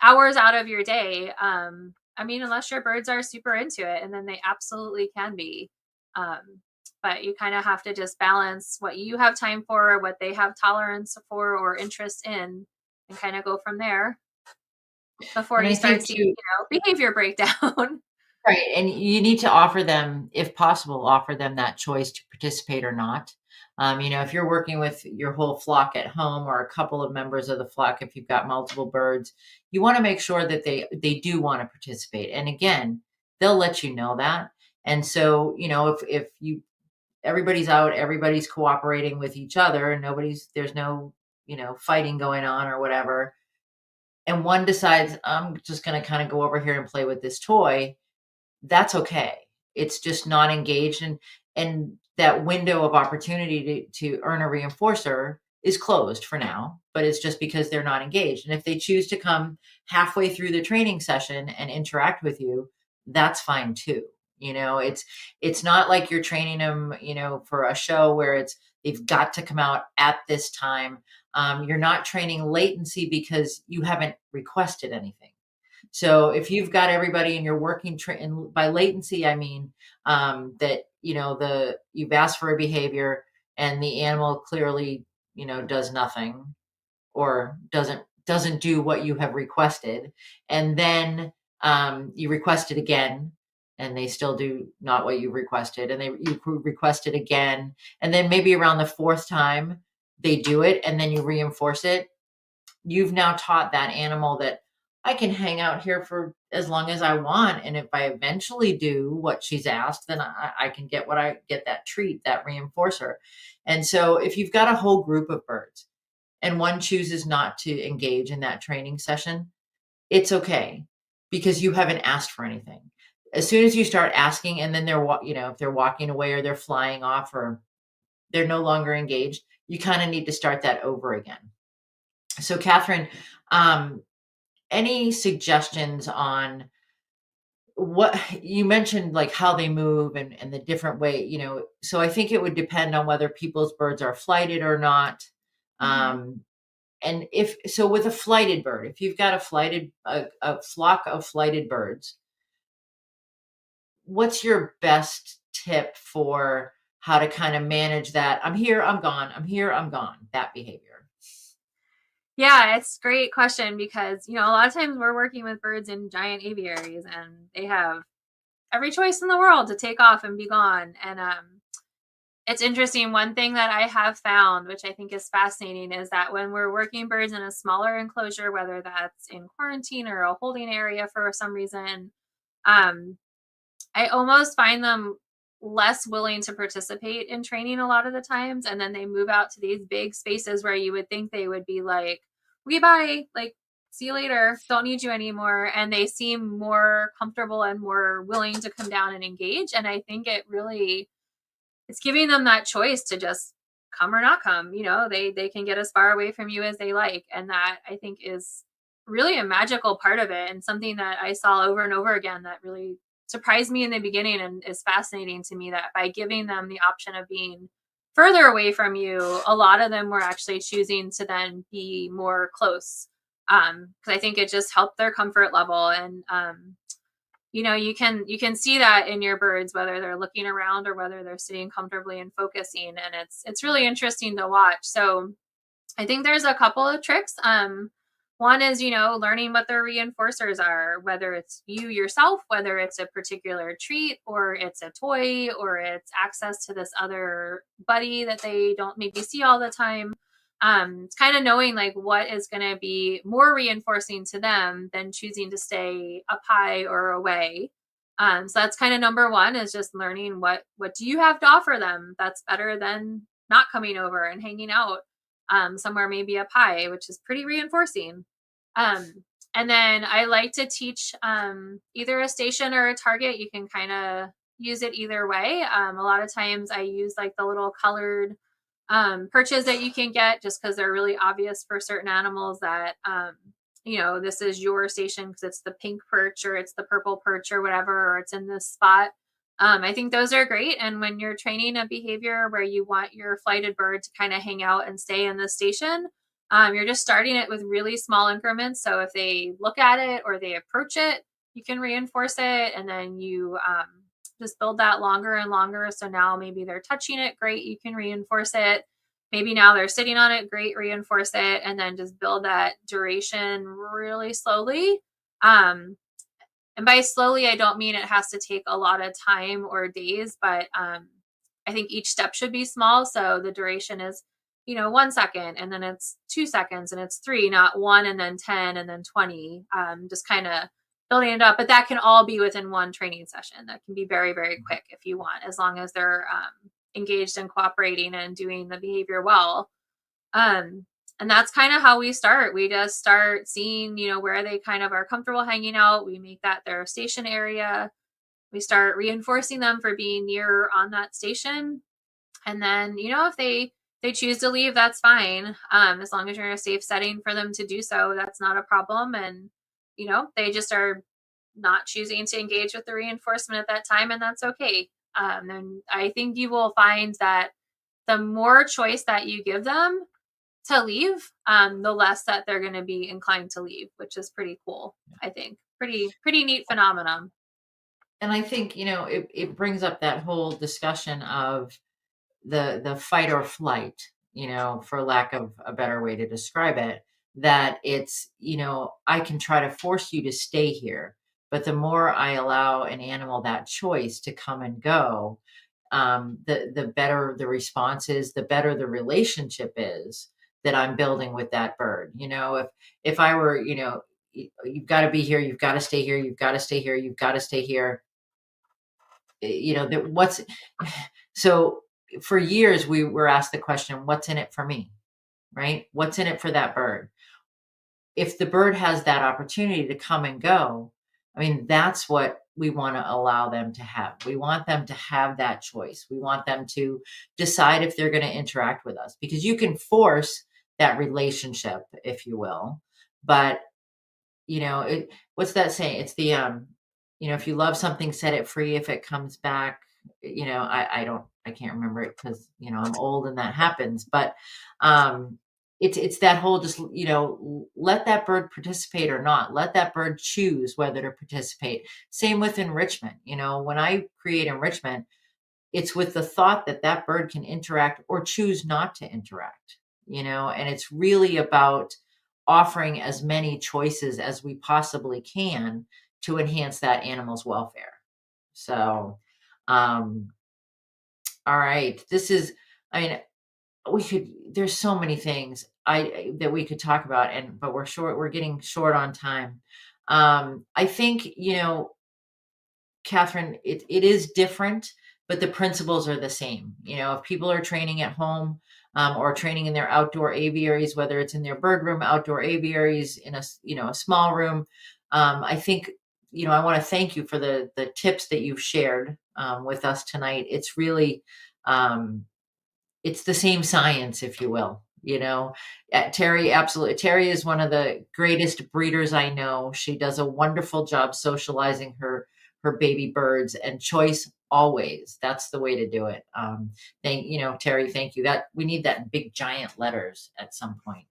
hours out of your day. Unless your birds are super into it, and then they absolutely can be. But you kind of have to just balance what you have time for, what they have tolerance for or interest in, and kind of go from there before And you I start think seeing, you behavior breakdown. Right, and you need to offer them, if possible, offer them that choice to participate or not. If you're working with your whole flock at home or a couple of members of the flock, if you've got multiple birds, you want to make sure that they do want to participate. And again, they'll let you know that. And so, if you everybody's out, everybody's cooperating with each other, and there's no, fighting going on or whatever, and one decides, I'm just going to kind of go over here and play with this toy, that's okay. It's just not engaged, and that window of opportunity to earn a reinforcer is closed for now, but it's just because they're not engaged. And if they choose to come halfway through the training session and interact with you, that's fine too. It's not like you're training them, for a show where they've got to come out at this time. You're not training latency because you haven't requested anything. So if you've got everybody in your working and by latency, I mean that you've asked for a behavior and the animal clearly does nothing or doesn't do what you have requested, and then you request it again and they still do not what you requested, and you request it again, and then maybe around the fourth time they do it and then you reinforce it. You've now taught that animal that I can hang out here for as long as I want, and if I eventually do what she's asked, then I can get that treat, that reinforcer. And so if you've got a whole group of birds and one chooses not to engage in that training session, it's okay, because you haven't asked for anything. As soon as you start asking and then if they're walking away or they're flying off or they're no longer engaged, you kind of need to start that over again. So Catherine, um, any suggestions on what you mentioned, like how they move and the different way, so I think it would depend on whether people's birds are flighted or not. Mhm. Um, and if so, with a flighted bird, if you've got a flock of flighted birds, what's your best tip for how to kind of manage that? I'm here, I'm gone. I'm here, I'm gone. That behavior. Yeah, it's a great question because, a lot of times we're working with birds in giant aviaries and they have every choice in the world to take off and be gone. And it's interesting. One thing that I have found, which I think is fascinating, is that when we're working birds in a smaller enclosure, whether that's in quarantine or a holding area for some reason, um, I almost find them less willing to participate in training a lot of the times. And then they move out to these big spaces where you would think they would be like, okay, bye, like, see you later, don't need you anymore. And they seem more comfortable and more willing to come down and engage. And I think it's giving them that choice to just come or not come. They can get as far away from you as they like. And that, I think, is really a magical part of it and something that I saw over and over again that really surprised me in the beginning and is fascinating to me, that by giving them the option of being further away from you, a lot of them were actually choosing to then be more close. Because I think it just helped their comfort level. And you can see that in your birds, whether they're looking around or whether they're sitting comfortably and focusing, and it's really interesting to watch. So I think there's a couple of tricks. One is, learning what their reinforcers are, whether it's you yourself, whether it's a particular treat or it's a toy or it's access to this other buddy that they don't maybe see all the time. It's kind of knowing like what is going to be more reinforcing to them than choosing to stay up high or away. So that's kind of number one, is just learning what do you have to offer them that's better than not coming over and hanging out somewhere maybe up high, which is pretty reinforcing. Um, and then I like to teach either a station or a target. You can kind of use it either way. A lot of times I use like the little colored perches that you can get, just because they're really obvious for certain animals that, this is your station because it's the pink perch or it's the purple perch or whatever, or it's in this spot. I think those are great. And when you're training a behavior where you want your flighted bird to kind of hang out and stay in the station, you're just starting it with really small increments. So if they look at it or they approach it, you can reinforce it. And then you just build that longer and longer. So now maybe they're touching it, great, you can reinforce it. Maybe now they're sitting on it, great, reinforce it. And then just build that duration really slowly. And by slowly, I don't mean it has to take a lot of time or days, but I think each step should be small. So the duration is, 1 second, and then it's 2 seconds, and it's 3, not 1 and then 10 and then 20. Just kind of building it up. But that can all be within one training session. That can be very, very quick if you want, as long as they're engaged and cooperating and doing the behavior well. Um, and that's kind of how we start. We just start seeing, where they kind of are comfortable hanging out. We make that their station area. We start reinforcing them for being near on that station. And then, if they choose to leave, that's fine. As long as you're in a safe setting for them to do so, that's not a problem. And, they just are not choosing to engage with the reinforcement at that time, and that's okay. And I think you will find that the more choice that you give them to leave, the less that they're going to be inclined to leave, which is pretty cool, I think. pretty neat phenomenon. And I think, it brings up that whole discussion of the fight or flight, for lack of a better way to describe it, that it's, I can try to force you to stay here, but the more I allow an animal that choice to come and go, the better the response is, the better the relationship is that I'm building with that bird. If I were, you've got to be here, you've got to stay here, you've got to stay here, you've got to stay here. That what's so for years we were asked the question, what's in it for me? Right? What's in it for that bird? If the bird has that opportunity to come and go, I mean, that's what we want to allow them to have. We want them to have that choice. We want them to decide if they're going to interact with us, because you can force that relationship, if you will. But what's that saying? It's the if you love something, set it free. If it comes back, I can't remember it because I'm old and that happens. But it's that whole, just let that bird participate or not. Let that bird choose whether to participate. Same with enrichment. When I create enrichment, it's with the thought that that bird can interact or choose not to interact. And it's really about offering as many choices as we possibly can to enhance that animal's welfare. So, all right, I mean, there's so many things that we could talk about, but we're getting short on time. I think, Catherine, it is different, but the principles are the same. If people are training at home, or training in their outdoor aviaries, whether it's in their bird room, outdoor aviaries, in a small room, I think, I want to thank you for the tips that you've shared with us tonight. It's really, it's the same science, if you will. Terry, absolutely. Terry is one of the greatest breeders I know. She does a wonderful job socializing her baby birds, and choice always. That's the way to do it. Terry, thank you. That we need that in big giant letters at some point.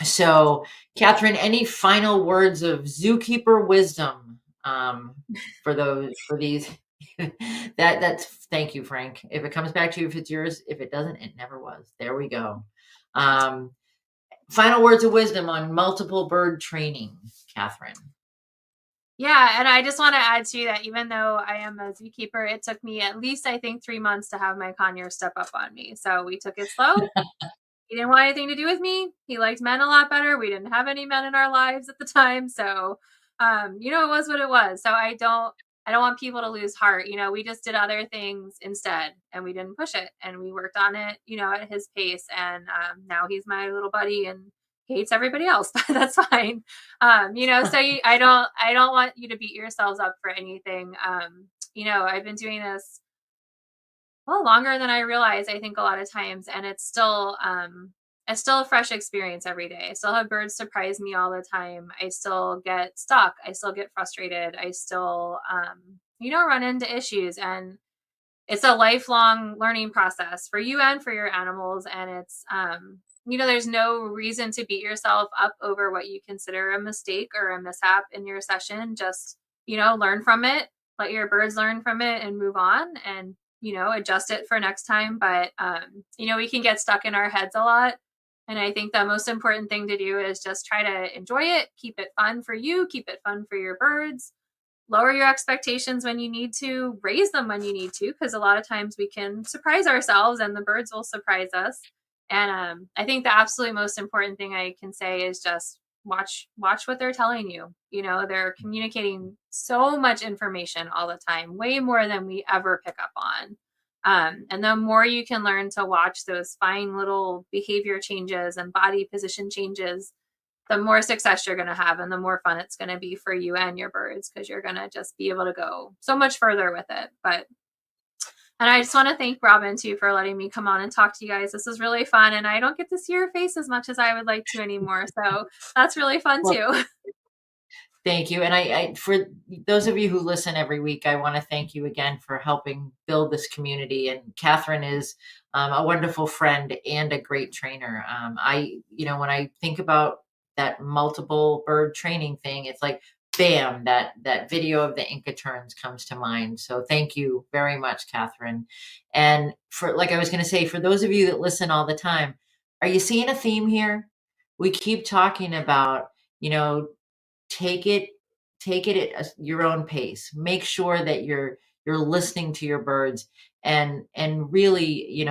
So, Catherine, any final words of zookeeper wisdom for these? That's thank you, Frank. If it comes back to you, if it's yours. If it doesn't, it never was. There we go. Final words of wisdom on multiple bird training, Catherine. Yeah, and I just want to add to that, even though I am a zookeeper, it took me at least, I think, 3 months to have my conure step up on me. So we took it slow. He didn't want anything to do with me. He liked men a lot better. We didn't have any men in our lives at the time. So, it was what it was. So I don't want people to lose heart. We just did other things instead, and we didn't push it, and we worked on it, at his pace. And now he's my little buddy and hates everybody else, but that's fine. So I don't want you to beat yourselves up for anything. I've been doing this longer than I realize, I think, a lot of times, and it's still a fresh experience every day. I still have birds surprise me all the time. I still get stuck. I still get frustrated. I still run into issues, and it's a lifelong learning process for you and for your animals. And it's there's no reason to beat yourself up over what you consider a mistake or a mishap in your session. Just learn from it, let your birds learn from it, and move on, and adjust it for next time. But we can get stuck in our heads a lot, and I think the most important thing to do is just try to enjoy it, keep it fun for you, keep it fun for your birds. Lower your expectations when you need to, raise them when you need to, because a lot of times we can surprise ourselves and the birds will surprise us. And I think the absolute most important thing I can say is just watch what they're telling you. They're communicating so much information all the time, way more than we ever pick up on. And the more you can learn to watch those fine little behavior changes and body position changes, the more success you're going to have, and the more fun it's going to be for you and your birds, because you're going to just be able to go so much further with it. And I just want to thank Robin too for letting me come on and talk to you guys. This is really fun, and I don't get to see your face as much as I would like to anymore. So that's really fun too. Thank you. And I for those of you who listen every week, I want to thank you again for helping build this community. And Catherine is a wonderful friend and a great trainer. When I think about that multiple bird training thing, it's like, bam, that video of the Inca terns comes to mind. So thank you very much, Catherine. And for, like I was going to say, for those of you that listen all the time, are you seeing a theme here? We keep talking about, you know, take it take it at your own pace. Make sure that you're listening to your birds, and really,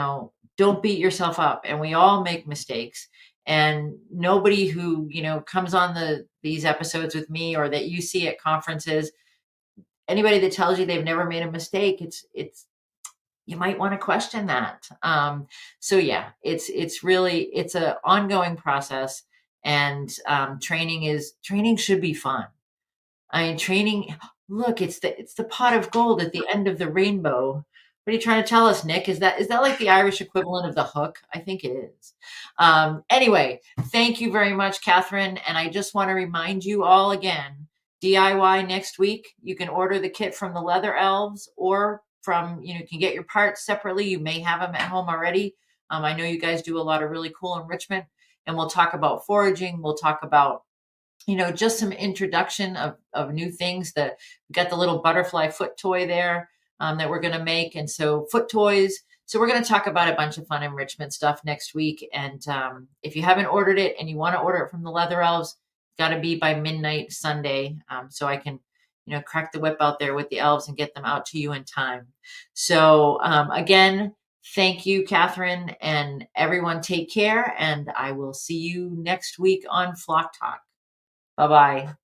don't beat yourself up. And we all make mistakes. And nobody who, comes on these episodes with me, or that you see at conferences, anybody that tells you they've never made a mistake, it's you might want to question that. So yeah, it's a ongoing process. And training should be fun. I mean, training, look, it's the pot of gold at the end of the rainbow. What are you trying to tell us, Nick? Is that like the Irish equivalent of the hook? I think it is. Anyway, thank you very much, Catherine. And I just want to remind you all again, DIY next week. You can order the kit from the Leather Elves, or you can get your parts separately. You may have them at home already. I know you guys do a lot of really cool enrichment, and we'll talk about foraging. We'll talk about just some introduction of new things. That we got the little butterfly foot toy there, that we're going to make. And so foot toys. So we're going to talk about a bunch of fun enrichment stuff next week. And if you haven't ordered it and you want to order it from the Leather Elves, got to be by midnight Sunday, so I can, crack the whip out there with the elves and get them out to you in time. So again, thank you, Catherine, and everyone take care. And I will see you next week on Flock Talk. Bye-bye.